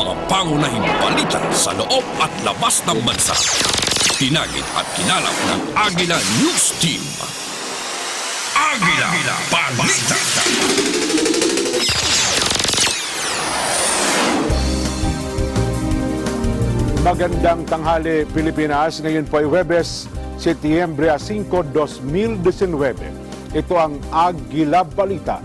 mga pangunahing balita sa loob at labas ng bansa. Tinagid at kinalap ng Agila News Team. Agila Balita. Magandang tanghali, Pilipinas. Ngayon po ay Huwebes, Setyembre 5, 2019. Ito ang Agila Balita.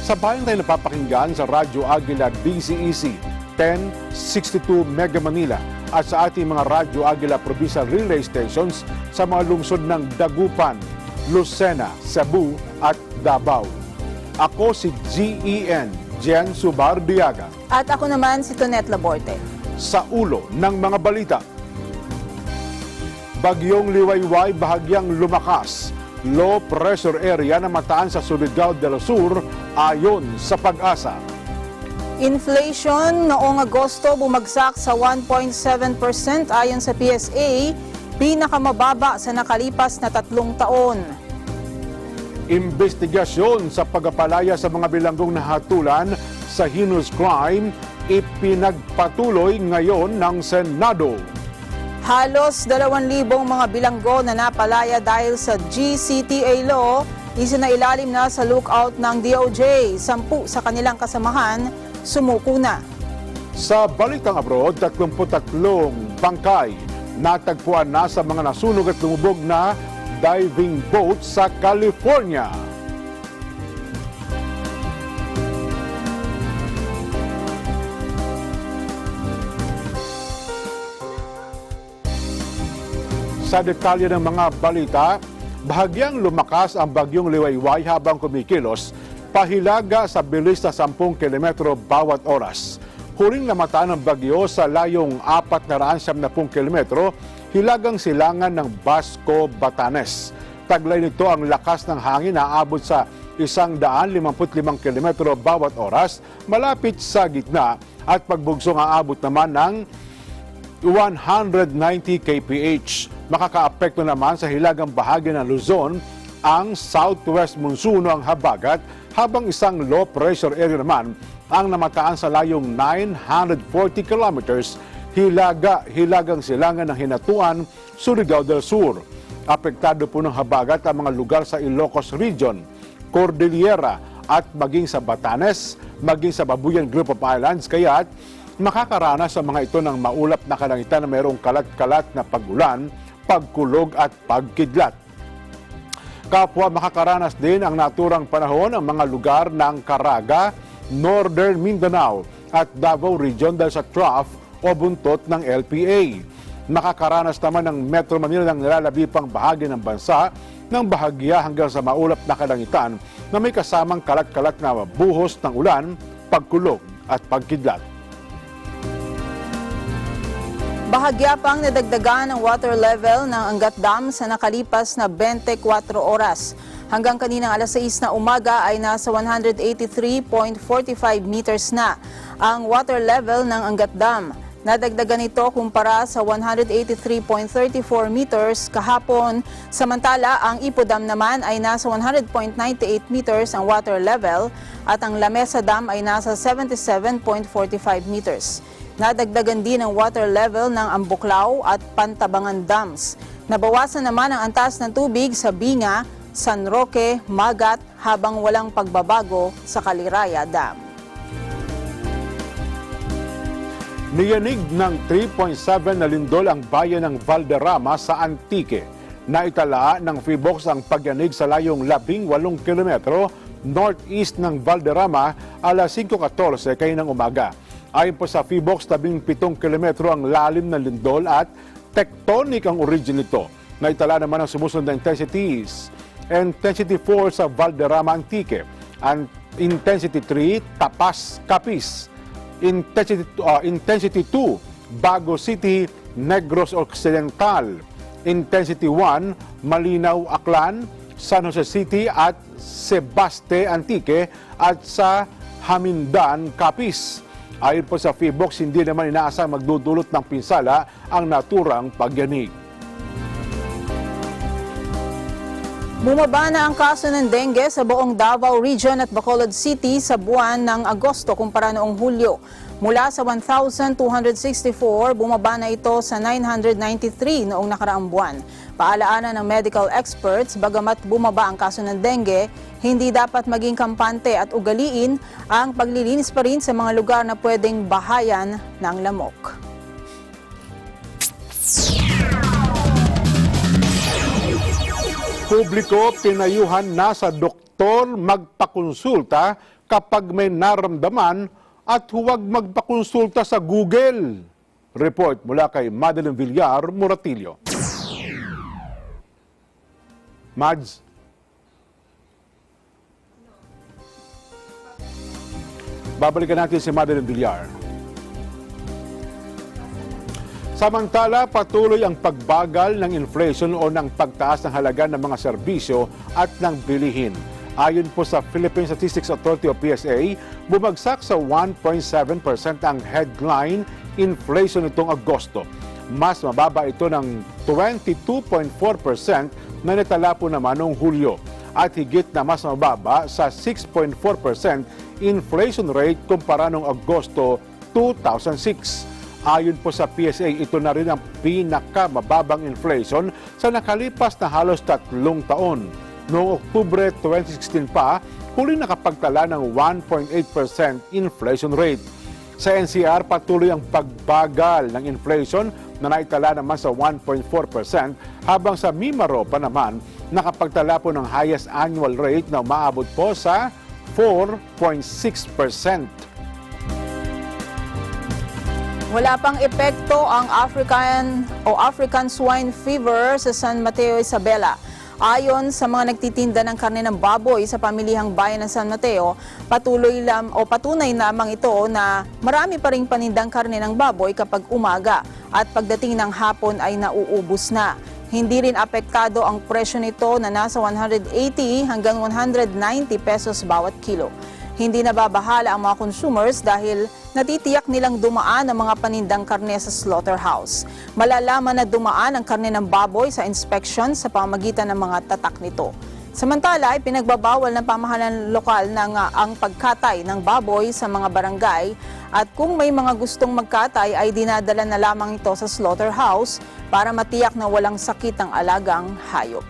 Sabayan tayo napapakinggan sa Radyo Agila DCEC 1062 Mega Manila at sa ating mga Radyo Agila Provincial Relay Stations sa mga lungsod ng Dagupan, Lucena, Cebu at Davao. Ako si Jen Subardiaga. At ako naman si Tonet Laborte. Sa ulo ng mga balita. Bagyong Liwayway bahagyang lumakas. Low pressure area na mataan sa Cervical del Sur ayon sa Pag-asa. Inflation noong Agosto bumagsak sa 1.7% ayon sa PSA, pinakamababa sa nakalipas na 3 taon. Investigasyon sa pagpapalaya sa mga bilanggong nahatulan sa heinous crime ipinagpatuloy ngayon ng Senado. Halos 2,000 mga bilanggo na napalaya dahil sa GCTA law, isinailalim na sa lookout ng DOJ. 10 sa kanilang kasamahan sumuko na. Sa balitang abroad, 33 bangkay natagpuan na sa mga nasunog at lumubog na diving boat sa California. Sa detalye ng mga balita, bahagyang lumakas ang bagyong Liwayway habang kumikilos, pahilaga sa bilis na 10 km bawat oras. Huling namataan ng bagyo sa layong 470 km, hilagang silangan ng Basco, Batanes. Taglay nito ang lakas ng hangin na aabot sa 155 km bawat oras, malapit sa gitna, at pagbugsong aabot naman ng 190 kph. Makakaapekto naman sa hilagang bahagi ng Luzon ang southwest monsoon ang habagat, habang isang low pressure area naman ang namataan sa layong 940 kilometers hilagang silangan ng Hinatuan, Surigao del Sur. Apektado po ng habagat ang mga lugar sa Ilocos Region, Cordillera at maging sa Batanes, maging sa Babuyan Group of Islands, kaya't makakaranas sa mga ito ng maulap na kalangitan na mayroong kalat-kalat na pagulan, pagkulog at pagkidlat. Kapwa makakaranas din ang naturang panahon ang mga lugar ng Caraga, Northern Mindanao at Davao Region dahil sa trough o buntot ng LPA. Makakaranas naman ng Metro Manila ng nilalabi pang bahagi ng bansa ng bahagya hanggang sa maulap na kalangitan na may kasamang kalat-kalat na buhos ng ulan, pagkulog at pagkidlat. Bahagya pang nadagdagan ang water level ng Angat Dam sa nakalipas na 24 oras. Hanggang kaninang alas 6 na umaga ay nasa 183.45 meters na ang water level ng Angat Dam. Nadagdagan ito kumpara sa 183.34 meters kahapon. Samantala, ang Ipo Dam naman ay nasa 100.98 meters ang water level at ang Lamesa Dam ay nasa 77.45 meters. Nadagdagan din ang water level ng Ambuklao at Pantabangan Dams. Nabawasan naman ang antas ng tubig sa Binga, San Roque, Magat habang walang pagbabago sa Caliraya Dam. Niyanig ng 3.7 na lindol ang bayan ng Valderrama sa Antique. Naitala ng PHIVOLCS ang pagyanig sa layong 18 kilometro northeast ng Valderrama alas 5:14 kaninang umaga. Ayon po sa PHIVOLCS, 17 kilometro ang lalim ng lindol at tectonic ang origin nito. Naitala naman ang sumusunod na intensities. Intensity 4 sa Valderrama, Antique. Intensity 3, Tapas, Capiz. Intensity 2, Bago City, Negros Occidental. Intensity 1, Malinaw, Aklan, San Jose City at Sebaste, Antique at sa Hamindan, Capiz. Ayon po sa PHIVOLCS, hindi naman inaasang magdudulot ng pinsala ang naturang pagyanig. Bumaba na ang kaso ng dengue sa buong Davao Region at Bacolod City sa buwan ng Agosto kumpara noong Hulyo. Mula sa 1,264, bumaba na ito sa 993 noong nakaraang buwan. Paalaanan ng medical experts, bagamat bumaba ang kaso ng dengue, hindi dapat maging kampante at ugaliin ang paglilinis pa rin sa mga lugar na pwedeng bahayan ng lamok. Publiko, pinayuhan na sa doktor magpakonsulta kapag may naramdaman at huwag magpakonsulta sa Google. Report mula kay Madeline Villar, Moratillo. Mads. Babalikan natin si Madeline Villar. Samantala, patuloy ang pagbagal ng inflation o ng pagtaas ng halaga ng mga serbisyo at ng bilihin. Ayon po sa Philippine Statistics Authority o PSA, bumagsak sa 1.7% ang headline inflation nitong Agosto. Mas mababa ito ng 22.4% na natala po naman noong Hulyo at higit na mas mababa sa 6.4% inflation rate kumpara noong Agosto 2006. Ayon po sa PSA, ito na rin ang pinakamababang inflation sa nakalipas na halos 3 taon. Noong Oktubre 2016 pa, huli nakapagtala ng 1.8% inflation rate. Sa NCR, patuloy ang pagbagal ng inflation na naitala naman sa 1.4%, habang sa Mimaro pa naman, nakapagtala po ng highest annual rate na umaabot po sa 4.6%. Wala pang epekto ang African swine fever sa San Mateo, Isabela. Ayon sa mga nagtitinda ng karne ng baboy sa pamilihang bayan ng San Mateo, patunay lamang ito na marami pa ring panindang karne ng baboy kapag umaga at pagdating ng hapon ay nauubos na. Hindi rin apektado ang presyo nito na nasa 180 hanggang 190 pesos bawat kilo. Hindi nababahala ang mga consumers dahil natitiyak nilang dumaan ang mga panindang karne sa slaughterhouse. Malalaman na dumaan ang karne ng baboy sa inspection sa pamamagitan ng mga tatak nito. Samantala, ay pinagbabawal ng pamahalaan lokal ang pagkatay ng baboy sa mga barangay at kung may mga gustong magkatay ay dinadala na lamang ito sa slaughterhouse para matiyak na walang sakit ang alagang hayop.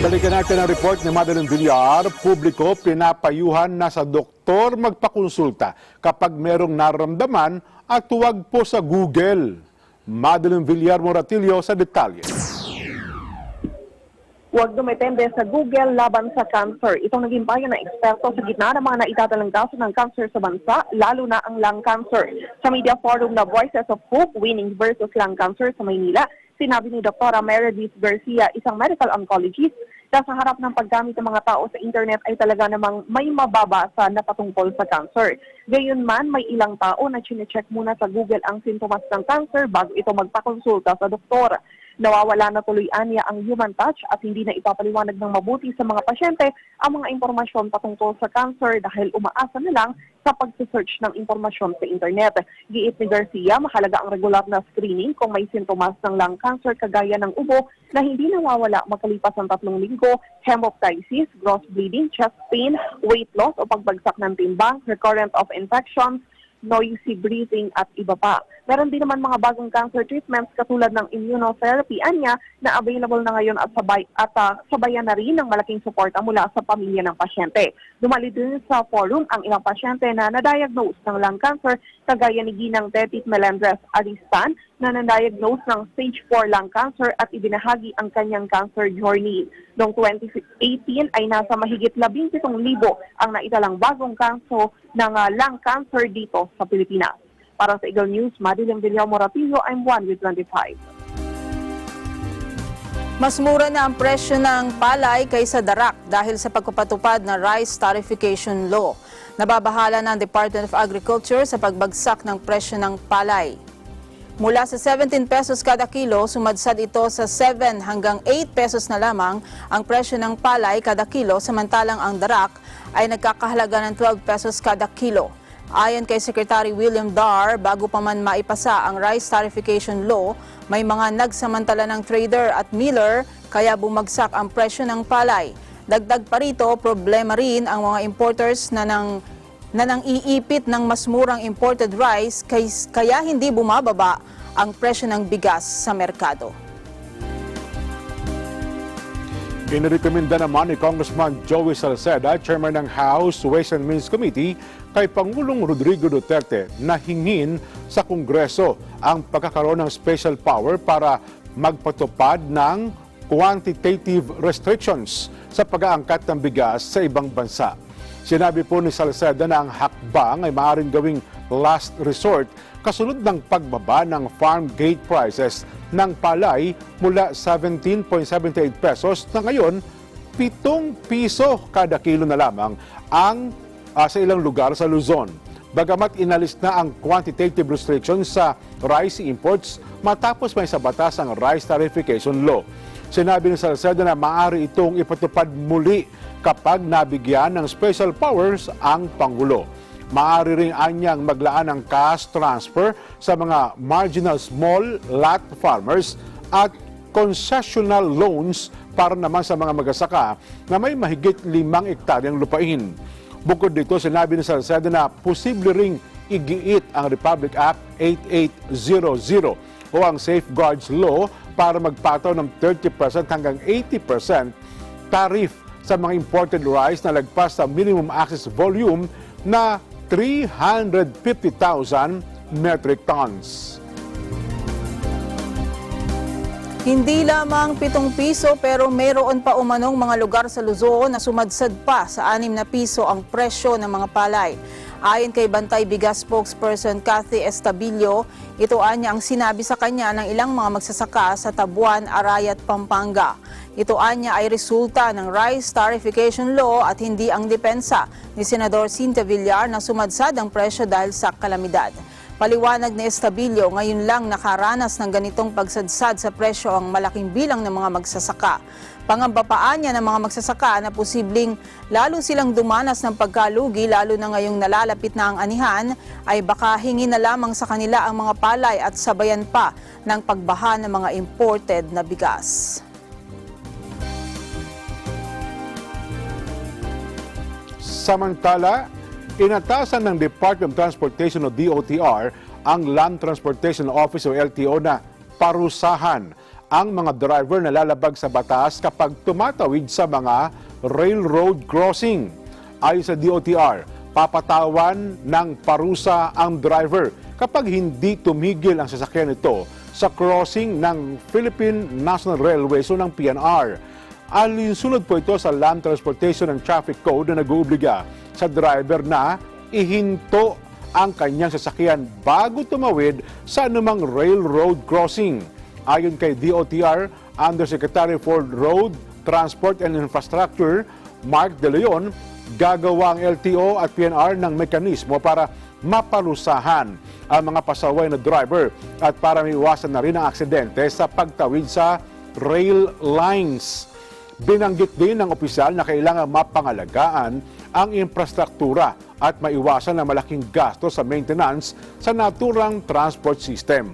Balikan natin ang report ni Madeline Villar. Publiko, pinapayuhan na sa doktor magpakonsulta kapag merong naramdaman at huwag po sa Google. Madeline Villar, Moratillo sa detalye. Huwag dumetende sa Google laban sa cancer. Itong naging payo ng eksperto sa gitna ng mga naitatalang kaso ng cancer sa bansa, lalo na ang lung cancer. Sa media forum na Voices of Hope, Winning versus Lung Cancer sa Maynila, sinabi ni Dr. Meredith Garcia, isang medical oncologist, na sa harap ng paggamit ng mga tao sa internet ay talaga namang may mababasa na patungkol sa cancer. Gayunman, may ilang tao na chinecheck muna sa Google ang sintomas ng cancer bago ito magpakonsulta sa doktor. Nawawala na tuloy anya ang human touch at hindi na ipapaliwanag ng mabuti sa mga pasyente ang mga impormasyon patungkol sa cancer dahil umaasa na lang sa pag-search ng impormasyon sa internet. Giit ni Garcia, mahalaga ang regular na screening kung may sintomas ng lung cancer kagaya ng ubo na hindi nawawala makalipas ang 3 linggo, hemoptysis, gross bleeding, chest pain, weight loss o pagbagsak ng timbang, recurrent of infections, noisy breathing at iba pa. Meron din naman mga bagong cancer treatments katulad ng immunotherapy anya na available na ngayon at sabayan na rin ng malaking suporta mula sa pamilya ng pasyente. Dumali din sa forum ang ilang pasyente na na-diagnose ng lung cancer kagaya ni Ginang Tetit Melendres Aristan na na-diagnose ng stage 4 lung cancer at ibinahagi ang kanyang cancer journey. Noong 2018 ay nasa mahigit 17,000 ang naitalang bagong kaso ng lung cancer dito sa Pilipinas. Para sa Eagle News, Madeline Villar, Moratillo, I'm 1 with 25. Mas mura na ang presyo ng palay kaysa darak dahil sa pagpapatupad na rice tariffication law. Nababahala ng Department of Agriculture sa pagbagsak ng presyo ng palay. Mula sa 17 pesos kada kilo, sumadsad ito sa 7 hanggang 8 pesos na lamang ang presyo ng palay kada kilo, samantalang ang darak ay nagkakahalaga ng 12 pesos kada kilo. Ayon kay Secretary William Dar, bago pa man maipasa ang rice tariffication law, may mga nagsamantala ng trader at miller kaya bumagsak ang presyo ng palay. Dagdag pa rito, problema rin ang mga importers na nang-iipit ng mas murang imported rice kaya hindi bumababa ang presyo ng bigas sa merkado. Inirekomenda naman ni Congressman Joey Salceda, Chairman ng House Ways and Means Committee, kay Pangulong Rodrigo Duterte na hingin sa Kongreso ang pagkakaroon ng special power para magpatupad ng quantitative restrictions sa pag-aangkat ng bigas sa ibang bansa. Sinabi po ni Salceda na ang hakbang ay maaaring gawing last resort kasunod ng pagbaba ng farm gate prices ng palay mula 17.78 pesos na ngayon 7 piso kada kilo na lamang ang sa ilang lugar sa Luzon. Bagamat inalis na ang quantitative restrictions sa rice imports matapos may sa batas ang rice tariffication law. Sinabi ni Salceda na maaari itong ipatupad muli kapag nabigyan ng special powers ang Pangulo. Maaari rin anyang maglaan ng cash transfer sa mga marginal small lot farmers at concessional loans para naman sa mga magsasaka na may mahigit 5 ektaryang lupain. Bukod dito, sinabi ni Salceda na posible ring igiit ang Republic Act 8800 o ang Safeguards Law para magpataw ng 30% hanggang 80% tariff sa mga imported rice na lagpas sa minimum access volume na 350,000 metric tons. Hindi lamang 7 piso pero mayroon pa umanong mga lugar sa Luzon na sumadsad pa sa 6 na piso ang presyo ng mga palay. Ayon kay Bantay Bigas spokesperson Cathy Estabillo, ito anya ang sinabi sa kanya ng ilang mga magsasaka sa Tabuan, Arayat, Pampanga. Ito anya ay resulta ng rice tariffication law at hindi ang depensa ni Senador Cynthia Villar na sumadsad ang presyo dahil sa kalamidad. Paliwanag ni Estabillo, ngayon lang nakaranas ng ganitong pagsadsad sa presyo ang malaking bilang ng mga magsasaka. Pangambapaan niya ng mga magsasaka na posibleng lalo silang dumanas ng pagkalugi lalo na ngayong nalalapit na ang anihan ay baka hingi na lamang sa kanila ang mga palay at sabayan pa ng pagbaha ng mga imported na bigas. Samantala, inatasan ng Department of Transportation o DOTR ang Land Transportation Office o LTO na parusahan ang mga driver na lalabag sa batas kapag tumatawid sa mga railroad crossing. Ayon sa DOTR, papatawan ng parusa ang driver kapag hindi tumigil ang sasakyan nito sa crossing ng Philippine National Railways o ng PNR. Alinsunod po ito sa Land Transportation and Traffic Code na nag-uubliga sa driver na ihinto ang kanyang sasakyan bago tumawid sa anumang railroad crossing. Ayon kay DOTR, Undersecretary for Road, Transport and Infrastructure, Mark De Leon, gagawa ang LTO at PNR ng mekanismo para maparusahan ang mga pasaway na driver at para maiwasan na rin ang aksidente sa pagtawid sa rail lines. Binanggit din ng opisyal na kailangan mapangalagaan ang infrastruktura at maiwasan ang malaking gasto sa maintenance sa naturang transport system.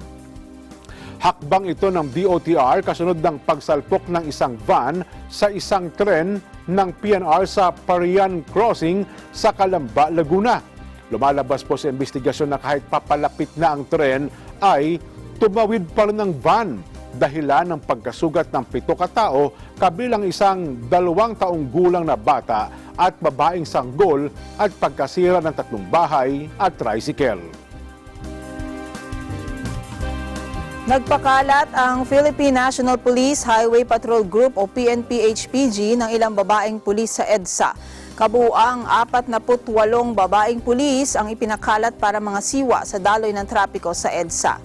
Hakbang ito ng DOTR kasunod ng pagsalpok ng isang van sa isang tren ng PNR sa Parian Crossing sa Calamba, Laguna. Lumalabas po sa investigasyon na kahit papalapit na ang tren ay tumawid pa rin ng van dahilan ng pagkasugat ng 7 katao kabilang isang 2 taong gulang na bata at babaeng sanggol at pagkasira ng 3 bahay at tricycle. Nagpakalat ang Philippine National Police Highway Patrol Group o PNP-HPG ng ilang babaeng pulis sa EDSA. Kabuuang 48 babaeng pulis ang ipinakalat para mga siwa sa daloy ng trapiko sa EDSA.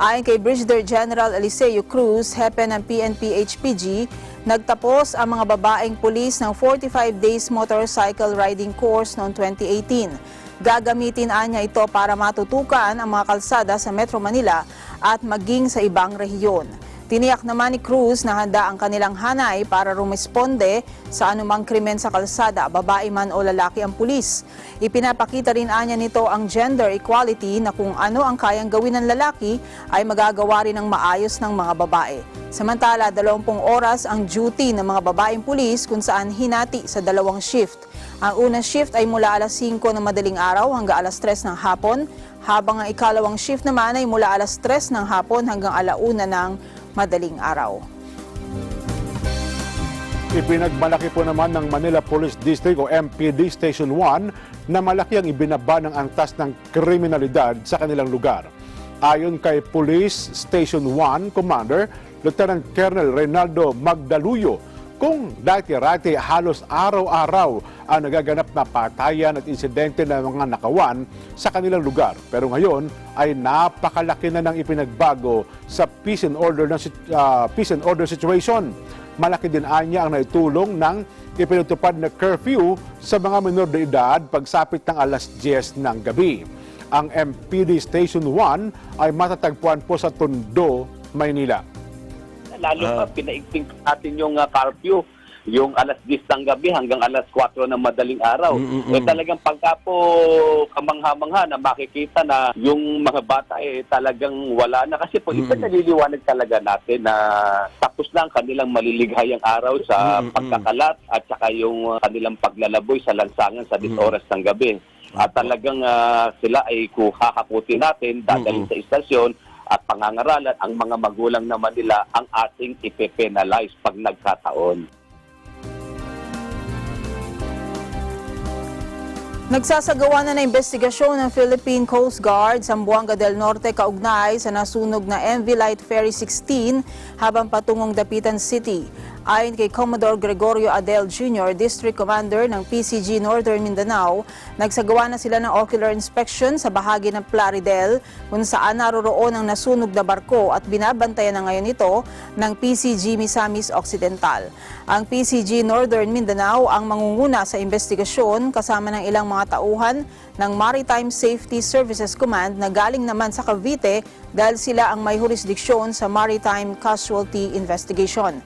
Ayon kay Brigadier General Eliseo Cruz, hepe ng PNP-HPG, nagtapos ang mga babaeng pulis ng 45 days motorcycle riding course noong 2018. Gagamitin anya ito para matutukan ang mga kalsada sa Metro Manila at maging sa ibang rehiyon. Tiniyak naman ni Cruz na handa ang kanilang hanay para rumisponde sa anumang krimen sa kalsada, babae man o lalaki ang pulis. Ipinapakita rin anya nito ang gender equality na kung ano ang kayang gawin ng lalaki ay magagawa rin ng maayos ng mga babae. Samantala, 20 oras ang duty ng mga babaeng pulis kung saan hinati sa 2 shift. Ang unang shift ay mula alas 5 ng madaling araw hanggang alas 3 ng hapon, habang ang ikalawang shift naman ay mula alas 3 ng hapon hanggang 1:00 ng madaling araw. Ipinagmalaki po naman ng Manila Police District o MPD Station 1 na malaki ang ibinaba ng antas ng kriminalidad sa kanilang lugar. Ayon kay Police Station 1 Commander Lieutenant Colonel Reynaldo Magdaluyo, kung dati-rati halos araw-araw ang nagaganap na patayan at insidente ng mga nakawan sa kanilang lugar. Pero ngayon ay napakalaki na ng ipinagbago sa peace and order situation. Malaki din anya ang naitulong ng ipinatupad na curfew sa mga minor de edad pagsapit ng alas 10 ng gabi. Ang MPD Station 1 ay matatagpuan po sa Tondo, Maynila. Lalo pa, pinaigting natin yung curfew, yung alas 10 ng gabi hanggang alas 4 ng madaling araw. Talagang pagka po kamangha-mangha na makikita na yung mga bata talagang wala na. Kasi po, naliliwanag talaga natin na tapos na ang kanilang malilighayang araw sa pagkakalat at saka yung kanilang paglalaboy sa lansangan sa 10 oras ng gabi. At talagang sila ay kuhahaputin natin, dadalhin sa istasyon, at pangangaralan, ang mga magulang naman nila ang ating ipe-penalize pag nagkataon. Nagsasagawa na investigasyon ng Philippine Coast Guard sa Zamboanga del Norte kaugnay sa nasunog na MV Light Ferry 16 habang patungong Dapitan City. Ayon kay Commodore Gregorio Adel Jr., District Commander ng PCG Northern Mindanao, nagsagawa na sila ng ocular inspection sa bahagi ng Plaridel kung saan naroroon ang nasunog na barko at binabantayan na ngayon ito ng PCG Misamis Occidental. Ang PCG Northern Mindanao ang mangunguna sa investigasyon kasama ng ilang mga tauhan ng Maritime Safety Services Command na galing naman sa Cavite dahil sila ang may jurisdiksyon sa Maritime Casualty Investigation.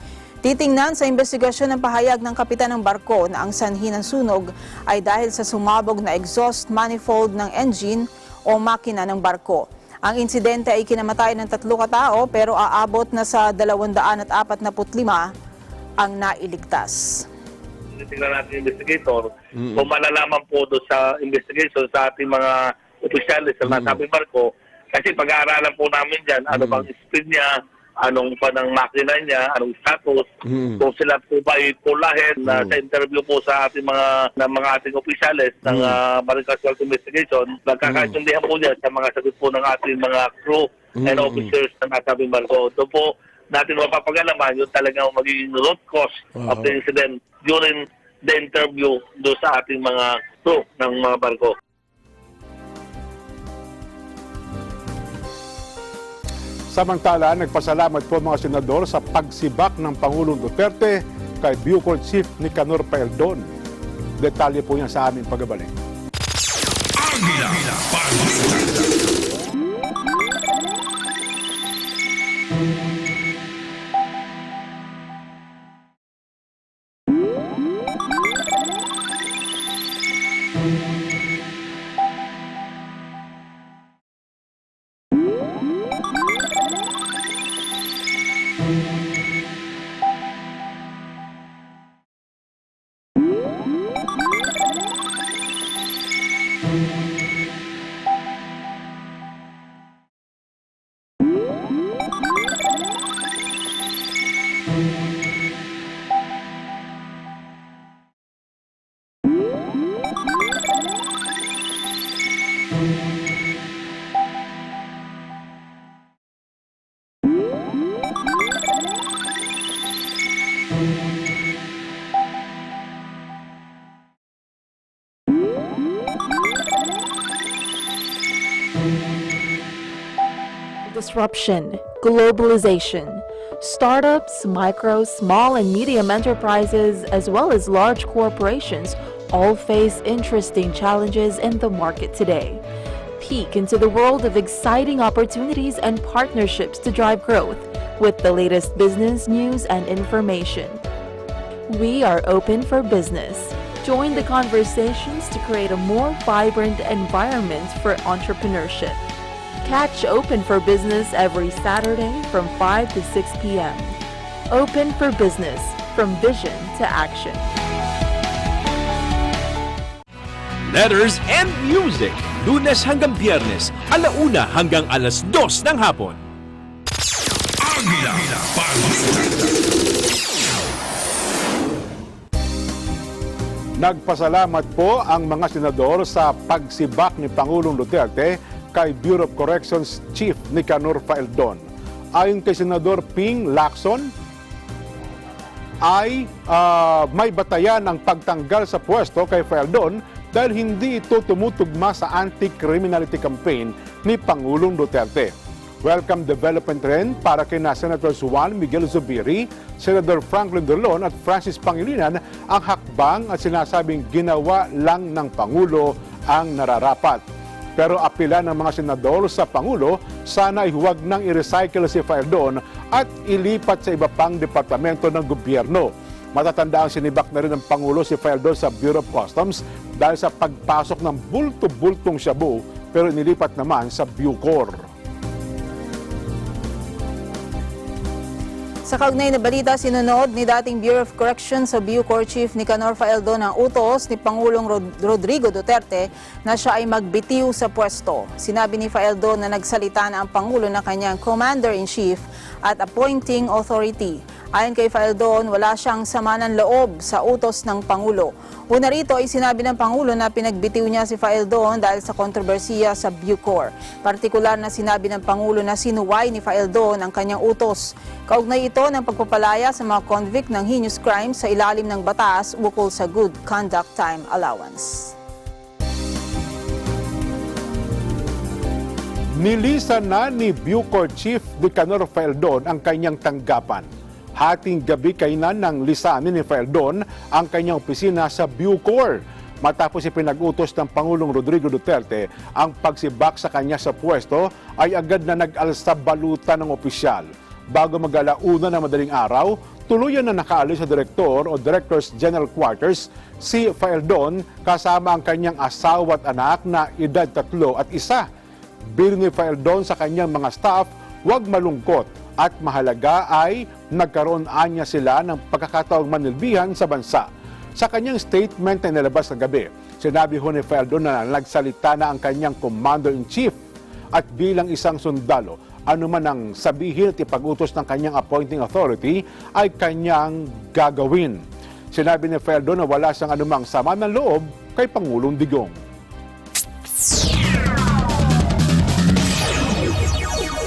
Titingnan sa investigasyon ng pahayag ng kapitan ng barko na ang sanhi ng sunog ay dahil sa sumabog na exhaust manifold ng engine o makina ng barko. Ang insidente ay kinamatay ng 3 katao pero aabot na sa 245 ang nailigtas. Tingnan natin yung investigator, kung malalaman po doon sa investigation sa ating mga opisyalis sa nasabing barko, kasi pag-aaralan po namin dyan, ano bang speed niya, anong pa ng makina niya, anong status, kung sila po ba ipulahin sa interview po sa ating mga ating opisyalis ng Marine Casualty Investigation, nagkakaintindihan po niya sa mga sagot po ng ating mga crew and officers na nasabing barko. Ito po natin mapapagalaman yung talagang magiging root cause of the incident during the interview do sa ating mga crew ng mga barko. Samantala, nagpasalamat po mga senador sa pagsibak ng Pangulong Duterte kay Bucor Chief Nicanor Paeldon. Detalye po yan sa aming pagbabalik. Agila, Balita. Disruption, globalization, startups, micro, small, and medium enterprises, as well as large corporations, all face interesting challenges in the market today. Peek into the world of exciting opportunities and partnerships to drive growth. with the latest business news and information. We are open for business. Join the conversations to create a more vibrant environment for entrepreneurship. Catch Open for Business every Saturday from 5 to 6 p.m. Open for Business, from vision to action. Letters and Music, Lunes hanggang Biyernes, 1:00 hanggang 2:00 ng hapon. Agila Balita. Nagpasalamat po ang mga senador sa pagsibak ni Pangulong Duterte kay Bureau of Corrections Chief Nicanor Faeldon. Ayon kay Senador Ping Lacson, ay may batayan ang pagtanggal sa pwesto kay Faeldon dahil hindi ito tumutugma sa anti-criminality campaign ni Pangulong Duterte. Welcome development rin para kina Senators Juan Miguel Zubiri, Senator Franklin Drilon at Francis Pangilinan ang hakbang at sinasabing ginawa lang ng Pangulo ang nararapat. Pero apila ng mga senador sa Pangulo, sana ay huwag nang i-recycle si Faeldon at ilipat sa iba pang departamento ng gobyerno. Matatandaan sinibak na rin ng Pangulo si Faeldon sa Bureau of Customs dahil sa pagpasok ng bulto-bultong shabu pero inilipat naman sa Bucor. Sa kaugnay na balita, sinunod ni dating Bureau of Corrections sa Bucor Chief Nicanor Faeldon ang utos ni Pangulong Rodrigo Duterte na siya ay magbitiw sa pwesto. Sinabi ni Faeldon na nagsalita na ang Pangulo na kanyang Commander-in-Chief at Appointing Authority. Ayon kay Faeldon, wala siyang sama ng loob sa utos ng Pangulo. Una rito ay sinabi ng Pangulo na pinagbitiw niya si Faeldon dahil sa kontrobersiya sa Bucor. Partikular na sinabi ng Pangulo na sinuway ni Faeldon ang kanyang utos. Kaugnay ito ng pagpapalaya sa mga convict ng heinous crimes sa ilalim ng batas ukol sa Good Conduct Time Allowance. Nilisan na ni Bucor Chief Nicanor Faeldon ang kanyang tanggapan. Hating gabi kainan ng lisanin ni Faeldon ang kanyang opisina sa Bucor matapos ipinag-utos ng Pangulong Rodrigo Duterte ang pagsibak sa kanya sa pwesto ay agad na nag-alsa balutan ng opisyal. Bago mag-alauna ng madaling araw, tuluyan na nakaalis sa direktor o Director's General Quarters si Faeldon kasama ang kanyang asawa at anak na edad 3 at 1. Bilin ni Faeldon sa kanyang mga staff, huwag malungkot at mahalaga ay nagkaroon anya sila ng pagkakataong manilbihan sa bansa. Sa kanyang statement na inilabas ng gabi, sinabi ho ni Faeldon na nagsalita na ang kanyang Commander-in-Chief at bilang isang sundalo, anuman ang sabihin at ipag-utos ng kanyang appointing authority ay kanyang gagawin. Sinabi ni Faeldon na wala siyang anumang sama ng loob kay Pangulong Digong.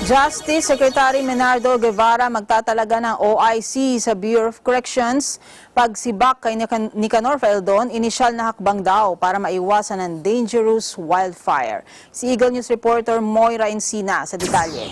Justice Secretary Menardo Guevara magtatalaga ng OIC sa Bureau of Corrections. Pagsibak kay Nicanor Faeldon, inisyal na hakbang daw para maiwasan ang dangerous wildfire. Si Eagle News reporter Moira Encina sa detalye.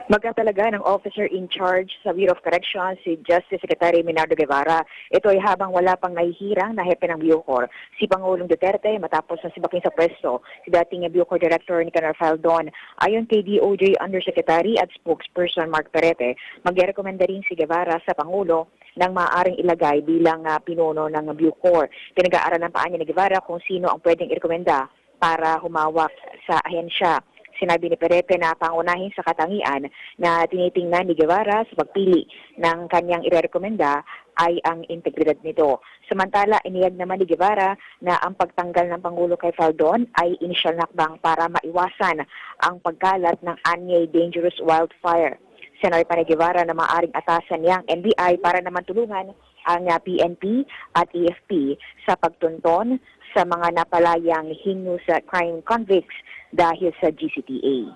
Magtatalaga ng officer in charge sa Bureau of Corrections si Justice Secretary Menardo Guevara. Ito ay habang wala pang nahihirang na hepe ng Bucor, si Pangulong Duterte matapos na sibakin sa pwesto si dating Bucor Director Nicanor Faeldon. Ayon kay DOJ Undersecretary at Spokesperson Mark Perete, magrekomenda rin si Guevara sa Pangulo ng maaaring ilagay bilang pinuno ng Bucor. Pinag-aaralan pa niya ni Guevara kung sino ang pwedeng irekomenda para humawak sa ahensya. Sinabi ni Perete na pangunahin sa katangian na tinitingnan ni Guevara sa pagpili ng kanyang irerekomenda ay ang integridad nito. Samantala, iniyag naman ni Guevara na ang pagtanggal ng Pangulo kay Faeldon ay inisyal na hakbang para maiwasan ang pagkalat ng anyay dangerous wildfire. Sinabi pa ni Guevara na maaaring atasan niyang NBI para naman tulungan ang PNP at AFP sa pagtunton sa mga napalayang heinous crime convicts dahil sa GCTA.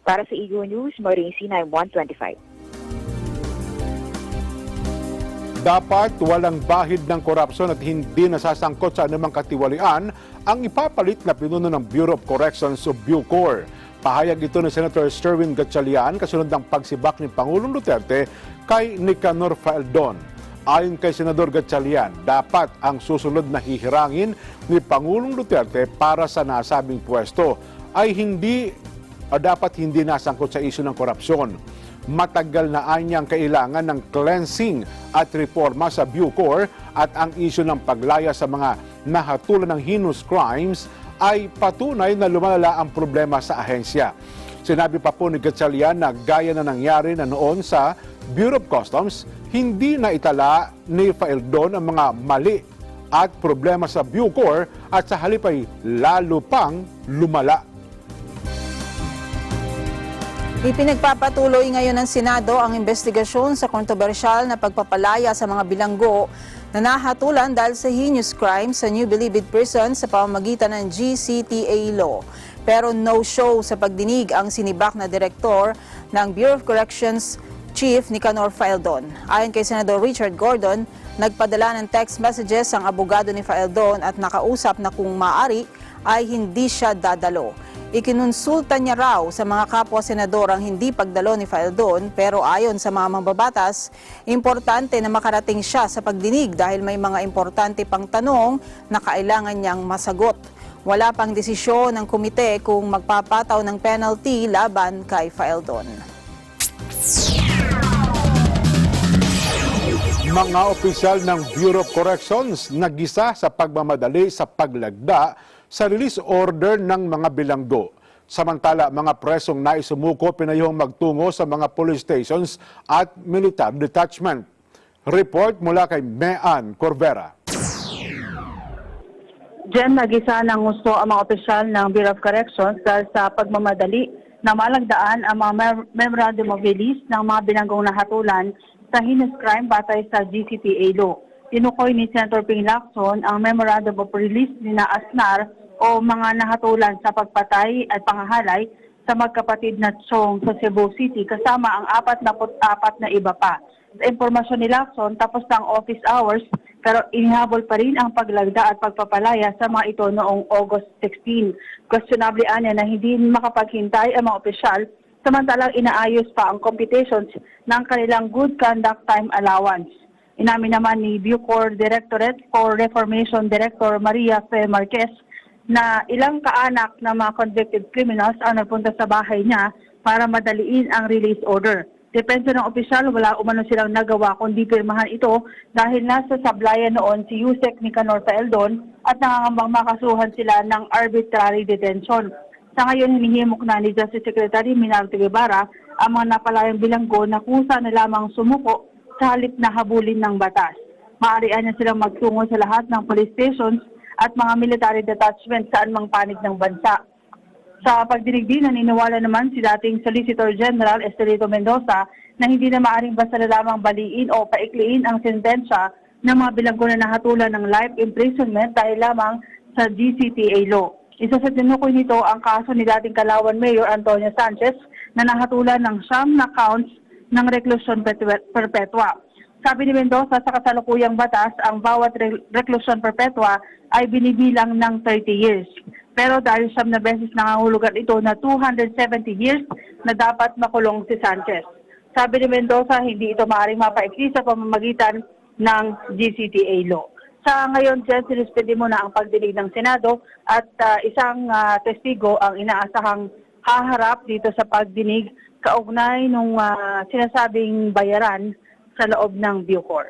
Para sa Eagle News, Maureen C. 9125. Dapat walang bahid ng korupsyon at hindi nasasangkot sa anumang katiwalian ang ipapalit na pinuno ng Bureau of Corrections o Bucor. Pahayag ito ni Senator Sherwin Gatchalian kasunod ng pagsibak ni Pangulong Duterte kay Nicanor Faeldon. Ayon kay Senador Gatchalian, dapat ang susunod na hihirangin ni Pangulong Duterte para sa nasabing pwesto ay dapat hindi nasangkot sa isyu ng korupsyon. matagal na anyang kailangan ng cleansing at reforma sa Bucor at ang isyu ng paglaya sa mga nahatulan ng heinous crimes ay patunay na lumalala ang problema sa ahensya. Sinabi pa po ni Gatchalian na gaya na nangyari na noon sa Bureau of Customs, hindi na itala ni Faeldon ang mga mali at problema sa Bucor at sa halip ay lalo pang lumala. Ipinagpapatuloy ngayon ng Senado ang investigasyon sa kontrobersyal na pagpapalaya sa mga bilanggo na nahatulan dahil sa heinous crime sa New Bilibid Prison sa pamamagitan ng GCTA law. Pero no-show sa pagdinig ang sinibak na direktor ng Bureau of Corrections Chief Nicanor Faeldon. Ayon kay Senador Richard Gordon, nagpadala ng text messages ang abogado ni Faeldon at nakausap na kung maaari ay hindi siya dadalo. Ikinonsulta niya raw sa mga kapwa-senador ang hindi pagdalo ni Faeldon pero ayon sa mga mambabatas, importante na makarating siya sa pagdinig dahil may mga importante pang tanong na kailangan niyang masagot. Wala pang desisyon ng komite kung magpapataw ng penalty laban kay Faeldon. Mga opisyal ng Bureau of Corrections nagisa sa pagmamadali sa paglagda sa release order ng mga bilanggo. Samantala, mga presong naisumuko pinayong magtungo sa mga police stations at military detachment. Report mula kay Mean Corvera. Diyan nagisa ng gusto ang mga opisyal ng Bureau of Corrections dahil sa pagmamadali na malagdaan ang mga memorandum of release ng mga bilanggong nahatulan sa heinous crime batay sa GCTA law. Tinukoy ni Senator Ping Lacson ang memorandum of release ni na Asnar o mga nahatulan sa pagpatay at pangahalay sa magkapatid na Chong sa Cebu City kasama ang 44 na iba pa. Sa impormasyon ni Lacson, tapos na ang office hours pero inihabol pa rin ang paglagda at pagpapalaya sa mga ito noong August 16. Questionable anya na hindi makapaghintay ang mga opisyal samantalang inaayos pa ang computations ng kanilang good conduct time allowance. Inamin naman ni Bucor Directorate for Reformation Director Maria Fe Marquez na ilang kaanak ng mga convicted criminals ang nagpunta sa bahay niya para madaliin ang release order. Depende ng opisyal, wala umano silang nagawa kundi pirmahan ito dahil nasa sablayan noon si Yusek Nicanor Faeldon at nangangambang makasuhan sila ng arbitrary detention. Sa ngayon, hinihimok na ni Justice Secretary Minardo Guevara ang mga napalayang bilanggo na kusa na lamang sumuko sa halip na habulin ng batas. Maaarian niya silang magtungo sa lahat ng police stations at mga military detachment sa anumang panig ng bansa. Sa pagdinig din, naniniwala naman si dating Solicitor General Estelito Mendoza na hindi na maaaring basta na lamang baliin o paikliin ang sentensya ng mga bilanggo na nahatulan ng life imprisonment dahil lamang sa GCTA law. Isa sa tinukoy nito ang kaso ni dating Kalawan Mayor Antonio Sanchez na nahatulan ng 9 na counts ng reklusyon perpetua. Sabi ni Mendoza, sa kasalukuyang batas, ang bawat reklusyon perpetua ay binibilang ng 30 years. Pero dahil 9 na beses nangangahulugan ito na 270 years na dapat makulong si Sanchez. Sabi ni Mendoza, hindi ito maaaring mapaikli sa pamamagitan ng GCTA law. Sa ngayon, Jen, sinuspindi muna ang pagdinig ng Senado at isang testigo ang inaasahang haharap dito sa pagdinig kaugnay nung sinasabing bayaran sa loob ng Bucor.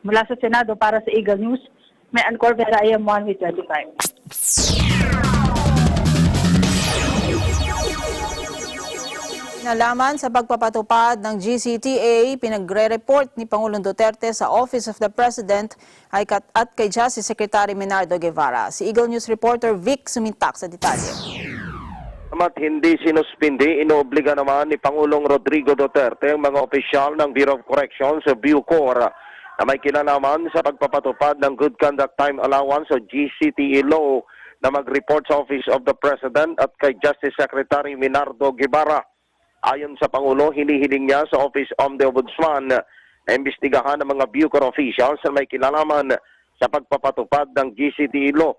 Mula sa Senado para sa Eagle News, may Ann Corvera, IM 1 with 25. Nalaman sa pagpapatupad ng GCTA, pinagre-report ni Pangulong Duterte sa Office of the President at kay Justice Secretary Minardo Guevara. Si Eagle News reporter Vic Sumintak sa detalye. At hindi sinuspindi, inoobliga naman ni Pangulong Rodrigo Duterte ang mga opisyal ng Bureau of Corrections sa Bucor na may kinalaman sa pagpapatupad ng Good Conduct Time Allowance o GCTA law na mag-report sa Office of the President at kay Justice Secretary Minardo Guevara. Ayon sa Pangulo, hinihiling niya sa Office of the Ombudsman na imbestigahan ng mga Bucor officials na may kinalaman sa pagpapatupad ng GCTA law.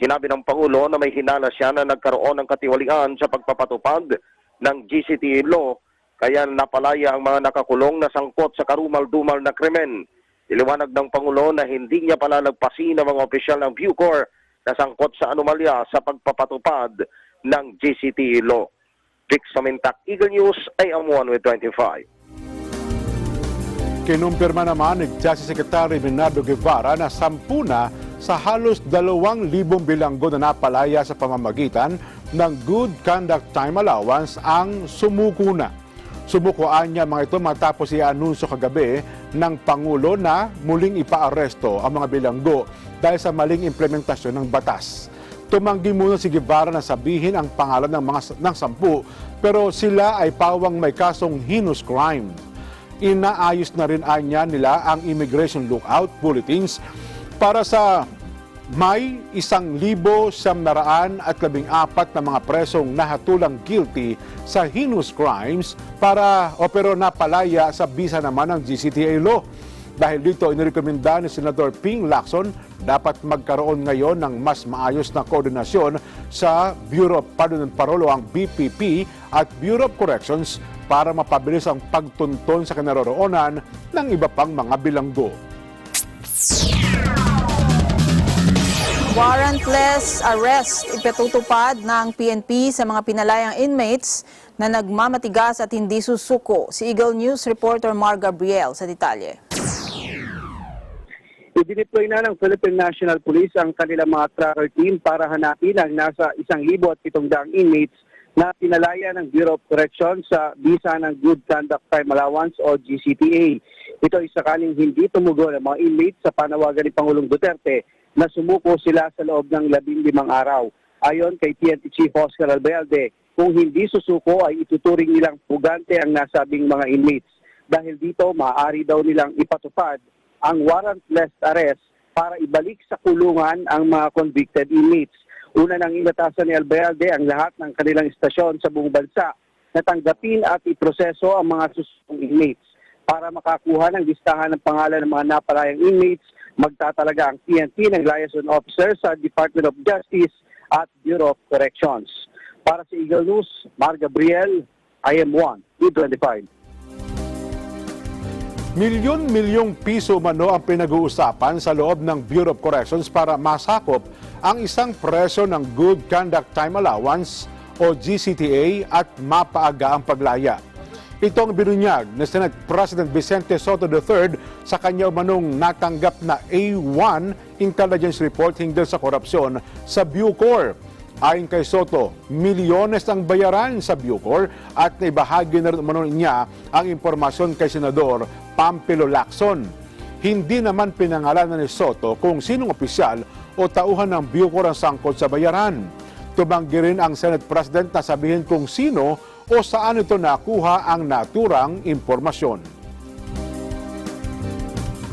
Sinabi ng Pangulo na may hinala siya na nagkaroon ng katiwalian sa pagpapatupad ng GCTA law kaya napalaya ang mga nakakulong na sangkot sa karumal-dumal na krimen. Iliwanag ng Pangulo na hindi niya palalagpasin ang mga opisyal ng Bucor na sangkot sa anomalya sa pagpapatupad ng GCTA law. Vic Samintak, Eagle News, AM 1 with 25. Kinumpirma naman ni Justice Secretary Bernardo Guevara na 10 na sa halos 2,000 bilanggo na napalaya sa pamamagitan ng Good Conduct Time Allowance ang sumuko na. Sumukoan niya mga ito matapos i-anunsyo kagabi ng Pangulo na muling ipaaresto ang mga bilanggo dahil sa maling implementasyon ng batas. Tumanggi muna si Guevara na sabihin ang pangalan ng 10 pero sila ay pawang may kasong heinous crime. Inaayos na rin anya nila ang immigration lookout bulletins para sa may 1,914 na mga presong nahatulang guilty sa heinous crimes pero napalaya sa bisa naman ng GCTA law. Dahil dito, inirekomenda ni Senador Ping Lacson dapat magkaroon ngayon ng mas maayos na koordinasyon sa Bureau of Pardon and Parole ang BPP at Bureau of Corrections para mapabilis ang pagtunton sa kinaroroonan ng iba pang mga bilanggo. Warrantless arrest ipatutupad ng PNP sa mga pinalayang inmates na nagmamatigas at hindi susuko. Si Eagle News reporter Mar Gabriel sa detalye. Idineploy na ng Philippine National Police ang kanilang mga tracker team para hanapin ang nasa 1,700 inmates na pinalaya ng Bureau of Corrections sa bisa ng Good Conduct Time Allowance o GCTA. Ito ay sakaling hindi tumugon ang mga inmates sa panawagan ni Pangulong Duterte na sumuko sila sa loob ng 15 araw. Ayon kay PNP Chief Oscar Albayalde, kung hindi susuko ay ituturing nilang pugante ang nasabing mga inmates. Dahil dito, maaari daw nilang ipatupad ang warrantless arrest para ibalik sa kulungan ang mga convicted inmates. Una nang inatasan ni Albayalde ang lahat ng kanilang istasyon sa buong bansa na tanggapin at iproseso ang mga susukong inmates. Para makakuha ng listahan ng pangalan ng mga napalayang inmates, magtatalaga ang PNP ng liaison officer sa Department of Justice at Bureau of Corrections. Para sa Eagle News, Mar Gabriel, IM1, E25. Milyon-milyong piso mano ang pinag-uusapan sa loob ng Bureau of Corrections para masakop ang isang preso ng Good Conduct Time Allowance o GCTA at mapaaga ang paglaya. Itong binunyag ni Senate President Vicente Soto III sa kanya manong natanggap na A1 intelligence report hinggil sa korupsyon sa Bucor. Ayon kay Soto, milyones ang bayaran sa Bucor at naibahagi na rin umano niya ang impormasyon kay Senador Pampilo Lacson. Hindi naman pinangalanan ni Soto kung sinong opisyal o tauhan ng Bucor ang sangkot sa bayaran. Tumanggi rin ang Senate President na sabihin kung sino o saan ito nakuha ang naturang impormasyon.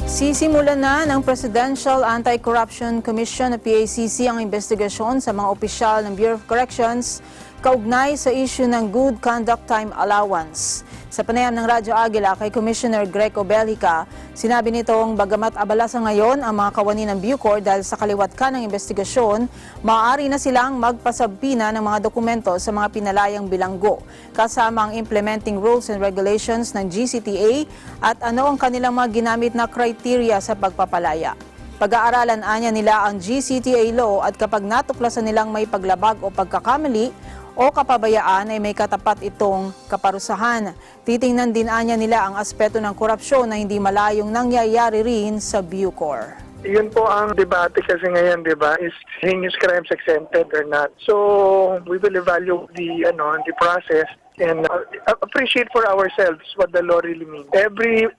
Sisimulan na ng Presidential Anti-Corruption Commission o PACC ang investigasyon sa mga opisyal ng Bureau of Corrections kaugnay sa issue ng Good Conduct Time Allowance. Sa panayam ng Radyo Agila kay Commissioner Greco Bellica, sinabi nitong bagamat abala sa ngayon ang mga kawani ng Bucor dahil sa kaliwat ka ng investigasyon, maaari na silang magpasabpina ng mga dokumento sa mga pinalayang bilanggo, kasama ang implementing rules and regulations ng GCTA at ano ang kanilang mga ginamit na criteria sa pagpapalaya. Pag-aaralan anya nila ang GCTA law at kapag natuklasan nilang may paglabag o pagkakamali o kapabayaan ay may katapat itong kaparusahan. Titingnan din anya nila ang aspeto ng korupsyon na hindi malayong nangyayari rin sa Bucor. Yun po ang debate kasi ngayon, di ba, is heinous crimes exempted or not. So we will evaluate the process and appreciate for ourselves what the law really means.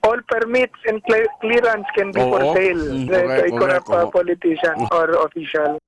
All permits and clearance can be for sale to a corrupt politician or official.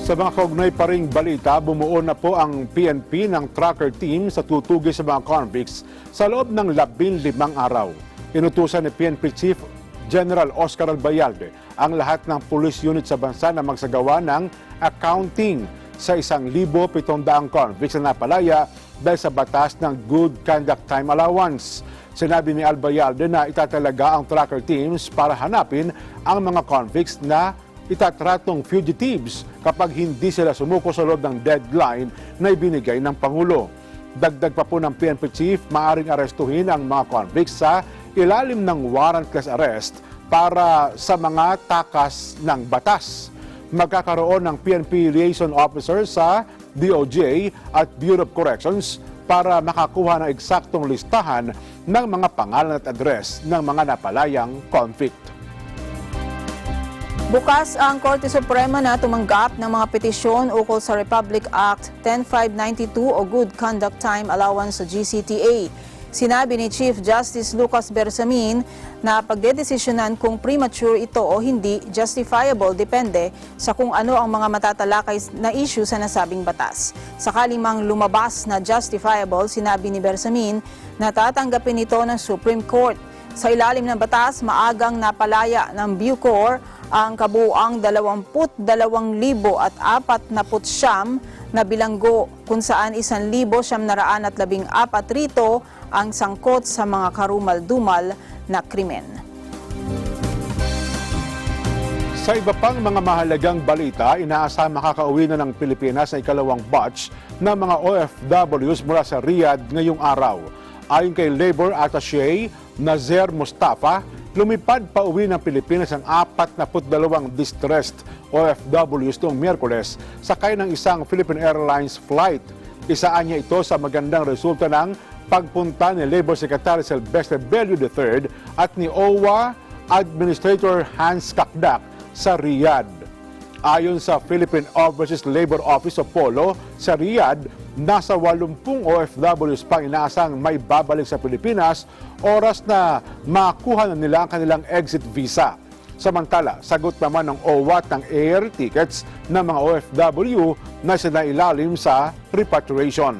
Sa mga kaugnay pa ring balita, bumuo na po ang PNP ng tracker team sa tutugis sa mga convicts sa loob ng 15 araw. Inutusan ni PNP Chief General Oscar Albayalde ang lahat ng police unit sa bansa na magsagawa ng accounting sa 1,700 convicts na napalaya dahil sa batas ng Good Conduct Time Allowance. Sinabi ni Albayalde na itatalaga ang tracker teams para hanapin ang mga convicts na itatratong fugitives kapag hindi sila sumuko sa loob ng deadline na ibinigay ng Pangulo. Dagdag pa po ng PNP Chief, maaring arestuhin ang mga convicts sa ilalim ng warrantless arrest para sa mga takas ng batas. Magkakaroon ng PNP liaison officer sa DOJ at Bureau of Corrections para makakuha ng eksaktong listahan ng mga pangalan at address ng mga napalayang convict. Bukas ang Korte Suprema na tumanggap ng mga petisyon ukol sa Republic Act 10592 o Good Conduct Time Allowance sa GCTA. Sinabi ni Chief Justice Lucas Bersamin na pagdedesisyonan kung premature ito o hindi justifiable depende sa kung ano ang mga matatalakay na issue sa nasabing batas. Sakali mang lumabas na justifiable, sinabi ni Bersamin na tatanggapin ito ng Supreme Court. Sa ilalim ng batas, maagang napalaya ng Bucor ang kabuuang 22,449 na bilanggo kung saan 1,914 rito ang sangkot sa mga karumal-dumal na krimen. Sa iba pang mga mahalagang balita, inaasam makakauwi na ng Pilipinas na ikalawang batch ng mga OFWs mula sa Riyadh ngayong araw. Ayon kay Labor Attaché Nazer Mustafa, lumipad pa uwi ng Pilipinas ang 42 distressed OFWs noong Miyerkules sakay ng isang Philippine Airlines flight. Isaan niya ito sa magandang resulta ng pagpunta ni Labor Secretary Sylvester Bello III at ni OWA Administrator Hans Kakdak sa Riyadh. Ayon sa Philippine Overseas Labor Office o POLO sa Riyadh, nasa 80 OFWs pang inaasang may babalik sa Pilipinas oras na makuha na nila ang kanilang exit visa. Samantala, sagot naman ng OWA ng air tickets ng mga OFW na sinailalim sa repatriation.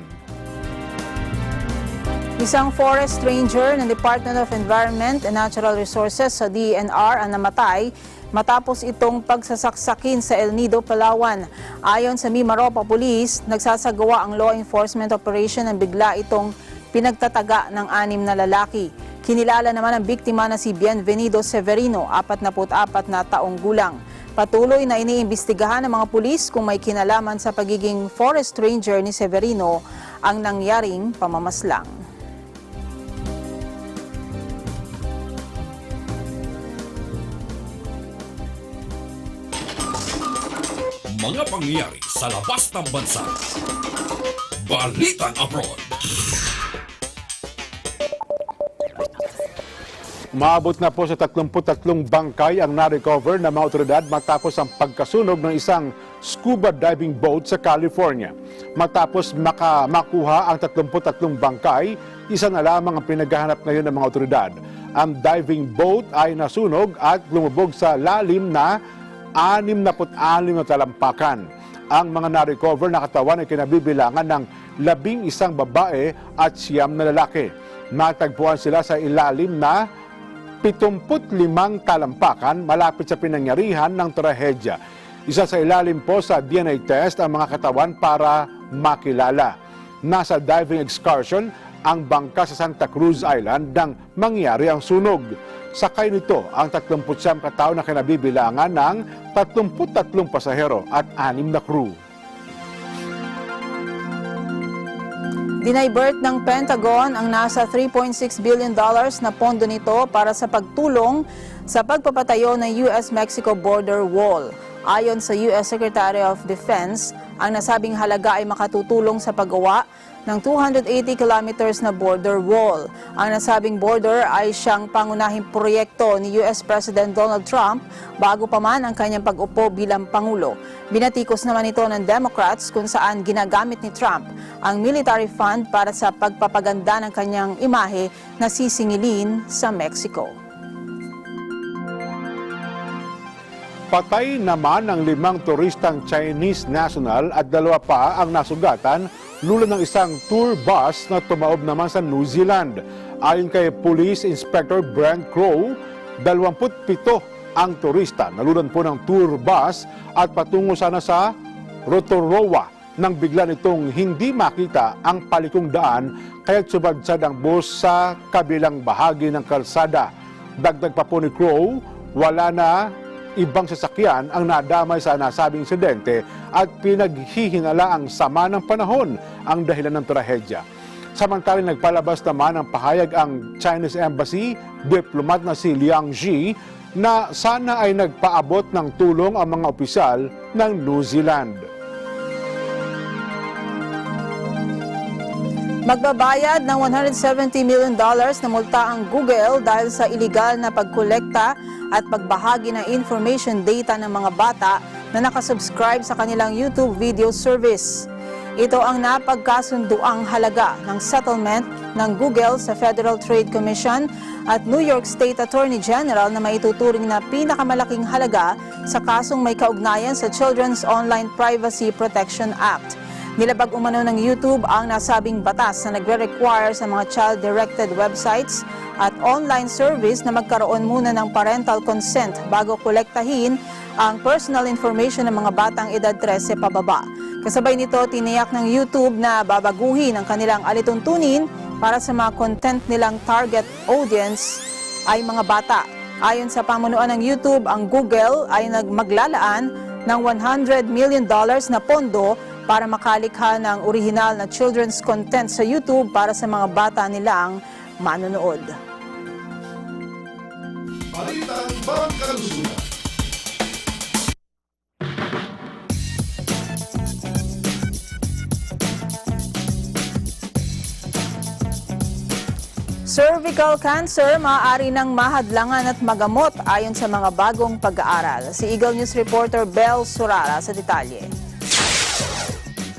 Isang forest ranger ng Department of Environment and Natural Resources sa DENR ang namatay matapos itong pagsasaksakin sa El Nido, Palawan. Ayon sa Mimaropa Police, nagsasagawa ang law enforcement operation ng bigla itong pinagtataga ng 6 na lalaki. Kinilala naman ang biktima na si Bienvenido Severino, 44 na taong gulang. Patuloy na iniimbestigahan ng mga pulis kung may kinalaman sa pagiging forest ranger ni Severino ang nangyaring pamamaslang. Mga pangyayari sa labas ng bansa. Balitang Abroad. Maabot na po sa 33 bangkay ang na-recover ng mga otoridad matapos ang pagkasunog ng isang scuba diving boat sa California. Matapos makuha ang 33 bangkay, isa na lamang ang pinaghahanap ngayon ng mga otoridad. Ang diving boat ay nasunog at lumubog sa lalim na 66 na talampakan. Ang mga na-recover na katawan ay kinabibilangan ng 11 babae at 9 na lalaki. Matagpuan sila sa ilalim na 75 talampakan malapit sa pinangyarihan ng trahedya. Isa sa ilalim po sa DNA test ang mga katawan para makilala. Nasa diving excursion ang bangka sa Santa Cruz Island nang mangyari ang sunog. Sakay nito ang 39 katao na kinabibilangan ng 33 pasahero at 6 na crew. Dinivert ng Pentagon ang nasa $3.6 billion na pondo nito para sa pagtulong sa pagpapatayo ng US-Mexico border wall. Ayon sa US Secretary of Defense, ang nasabing halaga ay makatutulong sa paggawa ng 280 kilometers na border wall. Ang nasabing border ay siyang pangunahing proyekto ni US President Donald Trump bago pa man ang kanyang pag-upo bilang Pangulo. Binatikos naman ito ng Democrats kung saan ginagamit ni Trump ang military fund para sa pagpapaganda ng kanyang imahe na sisingilin sa Mexico. Patay naman ang 5 turistang Chinese national at 2 pa ang nasugatan lula ng isang tour bus na tumaob naman sa New Zealand. Ayon kay Police Inspector Brent Crow, 27 ang turista. Nalulan po ng tour bus at patungo sana sa Rotorua nang bigla nitong hindi makita ang palikong daan kaya't subadsad ang bus sa kabilang bahagi ng kalsada. Dagdag pa po ni Crow, wala na ibang sasakyan ang nadamay sa nasabing insidente at pinaghihinala ang sama ng panahon ang dahilan ng trahedya. Samantalang nagpalabas naman ng pahayag ang Chinese Embassy diplomat na si Liang Ji na sana ay nagpaabot ng tulong ang mga opisyal ng New Zealand. Magbabayad ng $170 million na multa ang Google dahil sa iligal na pagkolekta at pagbahagi ng information data ng mga bata na nakasubscribe sa kanilang YouTube video service. Ito ang napagkasunduang halaga ng settlement ng Google sa Federal Trade Commission at New York State Attorney General na maituturing na pinakamalaking halaga sa kasong may kaugnayan sa Children's Online Privacy Protection Act. Nilabag umano ng YouTube ang nasabing batas na nagre-require sa mga child-directed websites at online service na magkaroon muna ng parental consent bago kolektahin ang personal information ng mga batang edad 13 pababa. Kasabay nito, tiniyak ng YouTube na babaguhin ang kanilang alituntunin para sa mga content nilang target audience ay mga bata. Ayon sa pamunuan ng YouTube, ang Google ay maglalaan ng $100 million na pondo para makalikha ng orihinal na children's content sa YouTube para sa mga bata nilang manonood. Balitang Bangkalusugan. Cervical cancer maaari ng mahadlangan at magamot ayon sa mga bagong pag-aaral. Si Eagle News reporter Bel Surara sa detalye.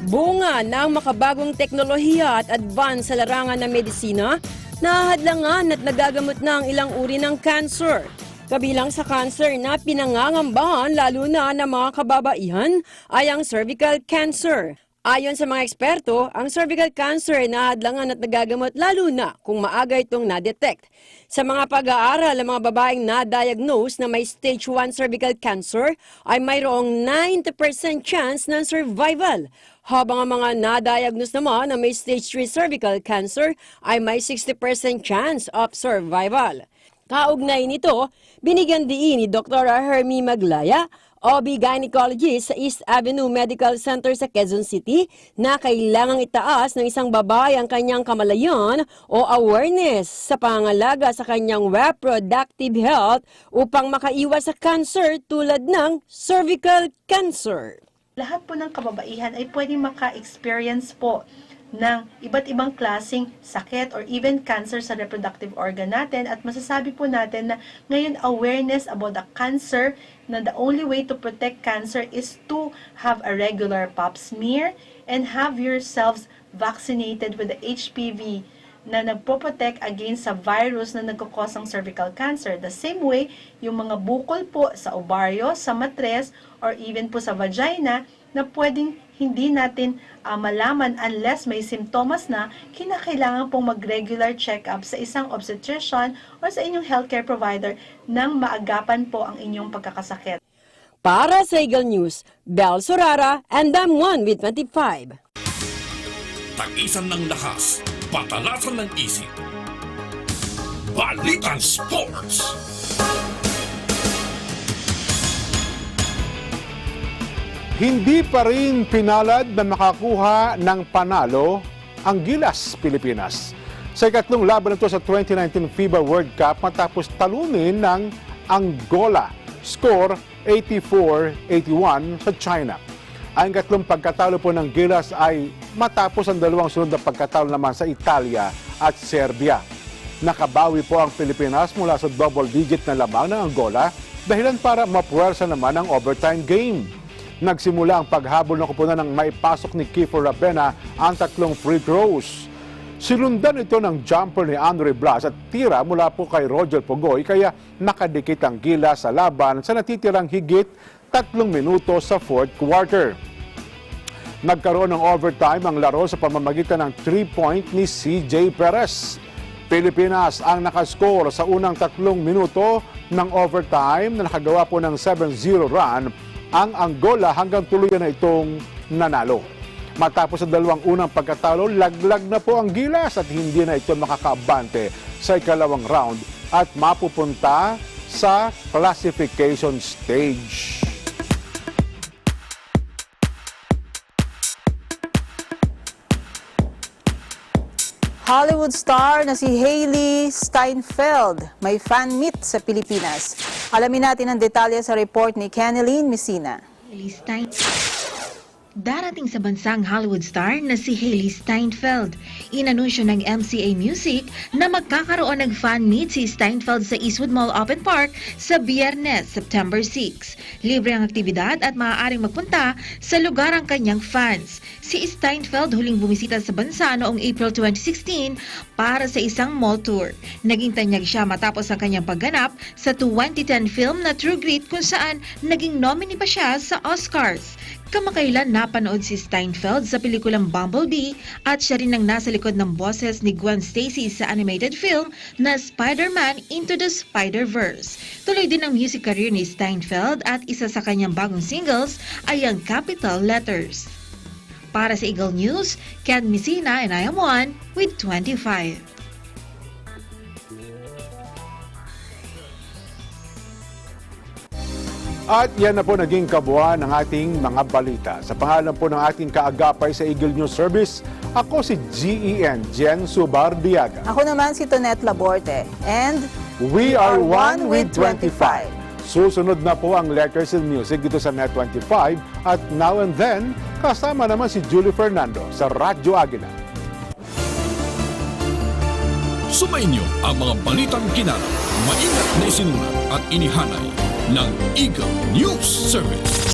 Bunga ng makabagong teknolohiya at advance sa larangan ng medisina, nahadlangan at nagagamot na ang ilang uri ng cancer. Kabilang sa cancer na pinangangambahan lalo na ng mga kababaihan ay ang cervical cancer. Ayon sa mga eksperto, ang cervical cancer ay nahadlangan at nagagamot lalo na kung maaga itong na-detect. Sa mga pag-aaral, ang mga babaeng na-diagnose na may stage 1 cervical cancer ay mayroong 90% chance ng survival. Habang ang mga na-diagnose naman na may stage 3 cervical cancer ay may 60% chance of survival. Kaugnay nito, binigyan diin ni Dr. Hermie Maglaya, OB gynecologist sa East Avenue Medical Center sa Quezon City, na kailangang itaas ng isang babae ang kanyang kamalayan o awareness sa pangangalaga sa kanyang reproductive health upang makaiwas sa cancer tulad ng cervical cancer. Lahat po ng kababaihan ay pwedeng maka-experience po ng iba't ibang klaseng sakit or even cancer sa reproductive organ natin, at masasabi po natin na ngayon awareness about the cancer, na the only way to protect cancer is to have a regular pap smear and have yourselves vaccinated with the HPV na nagpo-protect against sa virus na nagkakos ng cervical cancer. The same way, yung mga bukol po sa ovaryo, sa matres, or even po sa vagina na pwedeng hindi natin malaman unless may simptomas na, kinakailangan pong mag-regular check-up sa isang obstetrician or sa inyong healthcare provider nang maagapan po ang inyong pagkakasakit. Para sa Eagle News, Bel Surara, and I'm 1 with 25. Tag-isan ng lakas, patalasan ng isip. Balitang Sports. Hindi pa rin pinalad na makakuha ng panalo ang Gilas, Pilipinas. Sa ikatlong laban nito sa 2019 FIBA World Cup matapos talunin ng Angola, score 84-81 sa China. Ang ikatlong pagkatalo po ng Gilas ay matapos ang dalawang sunod na pagkatalo naman sa Italia at Serbia. Nakabawi po ang Pilipinas mula sa double-digit na lamang ng Angola dahilan para mapuwersa naman ang overtime game. Nagsimula ang paghabol ng koponan ng maipasok ni Kiefer Rabena ang tatlong free throws. Sinundan ito ng jumper ni Andre Blas at tira mula po kay Roger Pugoy, kaya nakadikit ang Gilas sa laban sa natitirang higit 3 minuto sa fourth quarter. Nagkaroon ng overtime ang laro sa pamamagitan ng 3-point ni CJ Perez. Pilipinas ang nakascore sa unang 3 minuto ng overtime na nakagawa po ng 7-0 run ang Angola hanggang tuluyan na itong nanalo. Matapos ang dalawang unang pagkatalo, laglag na po ang Gilas at hindi na ito makakaabante sa ikalawang round at mapupunta sa classification stage. Hollywood star na si Hailey Steinfeld may fan meet sa Pilipinas. Alamin natin ang detalye sa report ni Kenneline Messina. Darating sa bansang Hollywood star na si Hailey Steinfeld. Inanunsyo ng MCA Music na magkakaroon ng fan meet si Steinfeld sa Eastwood Mall Open Park sa Biyernes, September 6. Libre ang aktibidad at maaaring magpunta sa lugar ang kanyang fans. Si Steinfeld huling bumisita sa bansa noong April 2016 para sa isang mall tour. Naging tanyag siya matapos ang kanyang pagganap sa 2010 film na True Grit kung saan naging nominee pa siya sa Oscars. Kamakailan napanood si Steinfeld sa pelikulang Bumblebee at siya rin ang nasa likod ng boses ni Gwen Stacy sa animated film na Spider-Man Into the Spider-Verse. Tuloy din ang music career ni Steinfeld at isa sa kanyang bagong singles ay ang Capital Letters. Para sa Eagle News, Ken Messina and I am one with 25. At yan na po naging kabuuan ng ating mga balita. Sa pangalan po ng ating kaagapay sa Eagle News Service, ako si GEN, Jen Subardiaga. Ako naman si Tonette Laborte. And We are one with 25. Susunod na po ang Letters and Music dito sa Net 25 at Now and Then, kasama naman si Julie Fernando sa Radyo Agila. Sumainyo ang mga balitang kinarap, maingat na isinulat at inihanay ng Eagle News Service.